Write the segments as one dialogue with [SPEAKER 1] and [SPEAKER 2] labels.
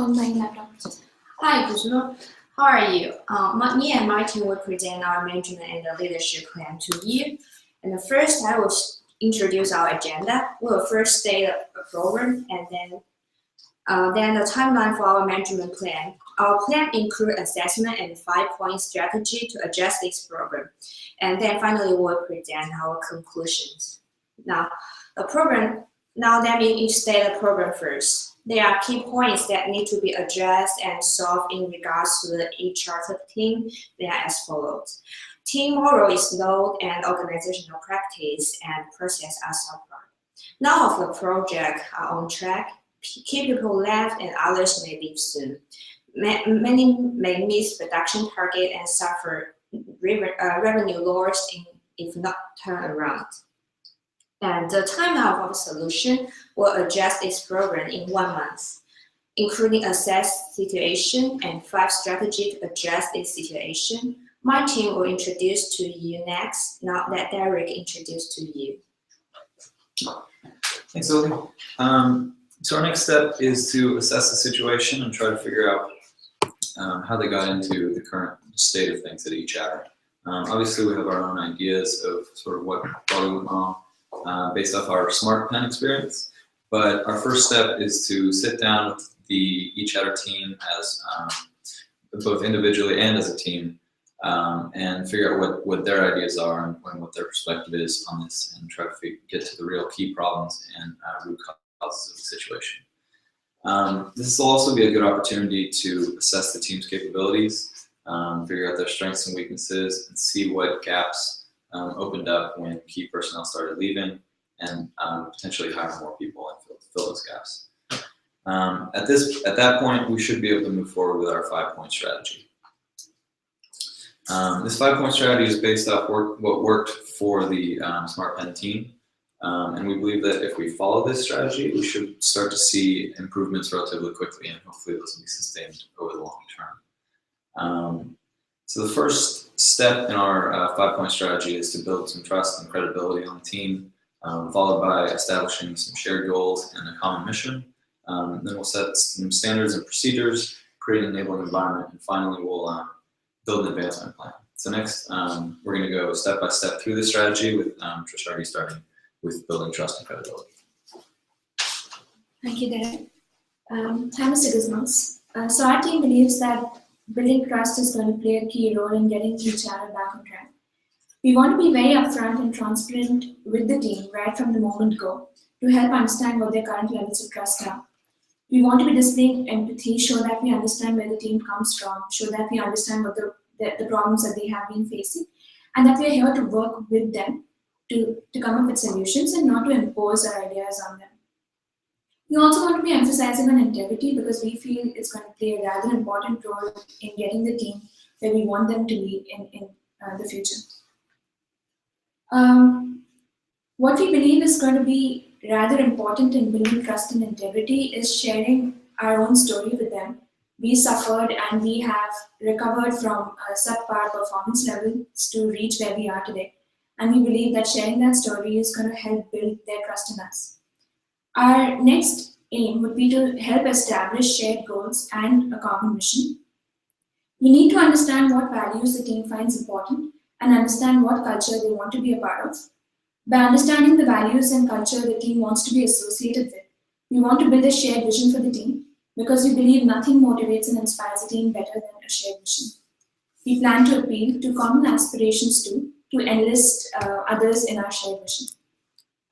[SPEAKER 1] on my laptop.
[SPEAKER 2] Hi, Guzman. How are you? Me and my team will present our management and the leadership plan to you. And first, I will introduce our agenda. We will first state the program and then the timeline for our management plan. Our plan includes assessment and 5-point strategy to adjust this program. And then finally, we'll present our conclusions. Now, let me each state the program first. There are key points that need to be addressed and solved in regards to the eCharter team. They are as follows. Team moral is low and organizational practice and process are subpar. None of the projects are on track. Key people left and others may leave soon. Many may miss production target and suffer revenue loss if not turned around. And the timeline of our solution will adjust this program in 1 month, including assess situation and 5 strategies to address this situation. My team will introduce to you next. Now let Derek introduce to you.
[SPEAKER 3] Thanks, Lily. So our next step is to assess the situation and try to figure out how they got into the current state of things at eChatter. Obviously, we have our own ideas of sort of what probably went wrong based off our Smart Pen experience. But our first step is to sit down with the eChatter team as both individually and as a team and figure out what their ideas are and what their perspective is on this and try to get to the real key problems and root causes of the situation. This will also be a good opportunity to assess the team's capabilities, figure out their strengths and weaknesses, and see what gaps opened up when key personnel started leaving, and potentially hire more people and fill those gaps. At that point, we should be able to move forward with our 5-point strategy. This 5-point strategy is based off what worked for the Smart Pen team, and we believe that if we follow this strategy, we should start to see improvements relatively quickly, and hopefully those will be sustained over the long term. So the first step in our 5-point strategy is to build some trust and credibility on the team, followed by establishing some shared goals and a common mission. Then we'll set some standards and procedures, create an enabling environment, and finally we'll build an advancement plan. So next, we're going to go step by step through this strategy with Trish already starting with building trust and credibility.
[SPEAKER 1] Thank you, Derek. Hi, Mr. Guzmans. So our team believes that building trust is going to play a key role in getting eChatter back on track. We want to be very upfront and transparent with the team right from the moment go to help understand what their current levels of trust are. We want to be displaying empathy, show that we understand where the team comes from, show that we understand what the problems that they have been facing, and that we are here to work with them to come up with solutions and not to impose our ideas on them. We also want to be emphasizing on integrity because we feel it's going to play a rather important role in getting the team where we want them to be in the future. What we believe is going to be rather important in building trust and integrity is sharing our own story with them. We suffered and we have recovered from subpar performance levels to reach where we are today. And we believe that sharing that story is going to help build their trust in us. Our next aim would be to help establish shared goals and a common mission. We need to understand what values the team finds important and understand what culture they want to be a part of. By understanding the values and culture the team wants to be associated with, we want to build a shared vision for the team because we believe nothing motivates and inspires a team better than a shared vision. We plan to appeal to common aspirations too, to enlist others in our shared vision.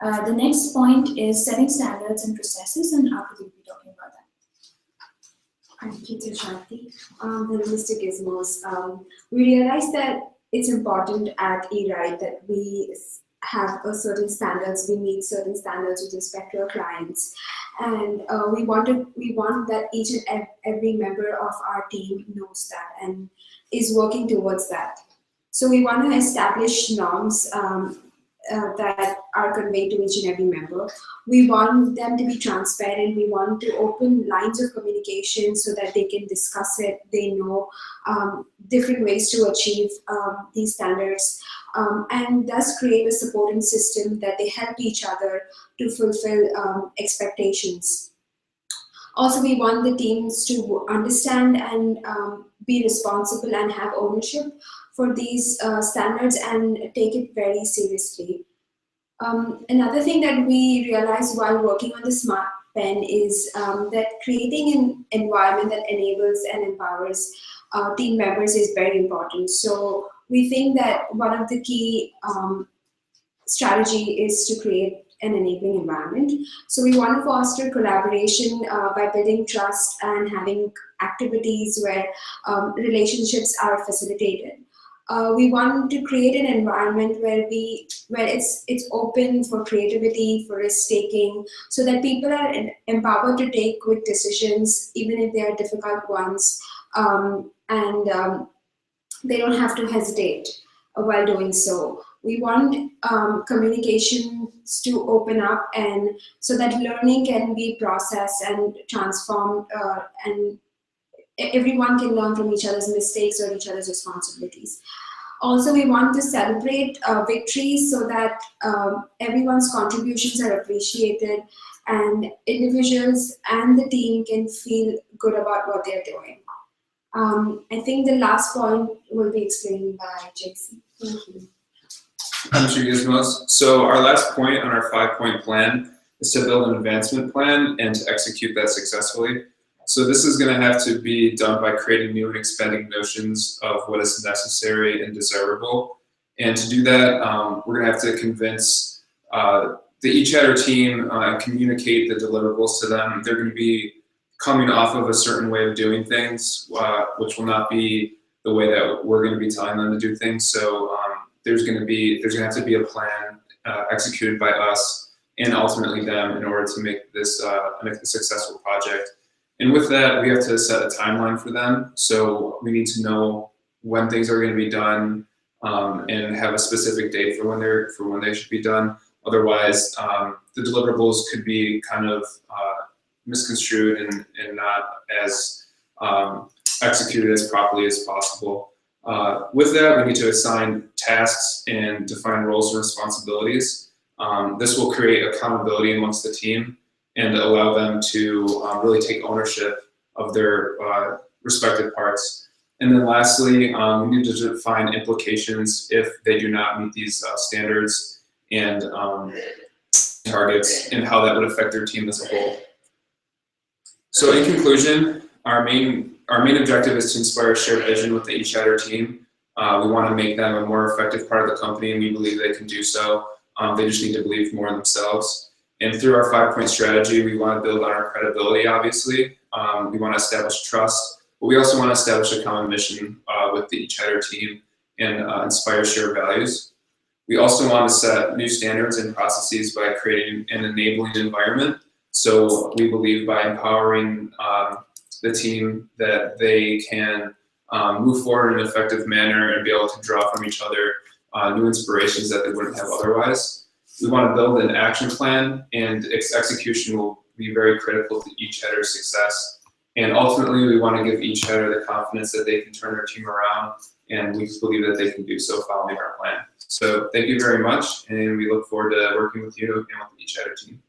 [SPEAKER 1] The next point is setting standards and processes, and Akriti will be talking about that.
[SPEAKER 4] Thank you, Tushati. Mr. Gizmos, we realize that it's important at eWrite that we have a certain standards, we meet certain standards with respect to our clients, and we want that each and every member of our team knows that and is working towards that. So we want to establish norms that are conveyed to each and every member. We want them to be transparent. We want to open lines of communication so that they can discuss it. They know different ways to achieve these standards, and thus create a supporting system that they help each other to fulfill expectations. Also, we want the teams to understand and be responsible and have ownership for these standards and take it very seriously. Another thing that we realized while working on the Smart Pen is that creating an environment that enables and empowers team members is very important. So we think that one of the key strategy is to create an enabling environment. So we want to foster collaboration by building trust and having activities where relationships are facilitated. We want to create an environment where it's open for creativity, for risk taking, so that people are empowered to take quick decisions, even if they are difficult ones, and they don't have to hesitate while doing so. We want communications to open up, and so that learning can be processed and transformed, and everyone can learn from each other's mistakes or each other's responsibilities. Also, we want to celebrate victories so that everyone's contributions are appreciated and individuals and the team can feel good about what they're doing. I think the last point will be explained by JC. Thank you.
[SPEAKER 5] Mr. Gizmos. So our last point on our 5-point plan is to build an advancement plan and to execute that successfully. So this is going to have to be done by creating new and expanding notions of what is necessary and desirable. And to do that, we're going to have to convince the eChatter team and communicate the deliverables to them. They're going to be coming off of a certain way of doing things, which will not be the way that we're going to be telling them to do things. So there's going to have to be a plan executed by us and ultimately them in order to make this a successful project. And with that, we have to set a timeline for them. So we need to know when things are going to be done and have a specific date for when they should be done. Otherwise, the deliverables could be kind of misconstrued and not as executed as properly as possible. With that, we need to assign tasks and define roles and responsibilities. This will create accountability amongst the team and allow them to really take ownership of their respective parts. And then lastly, we need to define implications if they do not meet these standards and targets and how that would affect their team as a whole. So in conclusion, our main objective is to inspire shared vision with the eChatter team. We want to make them a more effective part of the company, and we believe they can do so. They just need to believe more in themselves. And through our 5-point strategy, we want to build on our credibility, obviously. We want to establish trust, but we also want to establish a common mission with the eChatter team and inspire shared values. We also want to set new standards and processes by creating an enabling environment. So we believe by empowering the team that they can move forward in an effective manner and be able to draw from each other new inspirations that they wouldn't have otherwise. We want to build an action plan, and its execution will be very critical to eChatter's success. And ultimately, we want to give eChatter the confidence that they can turn their team around, and we believe that they can do so following our plan. So thank you very much, and we look forward to working with you and with the eChatter team.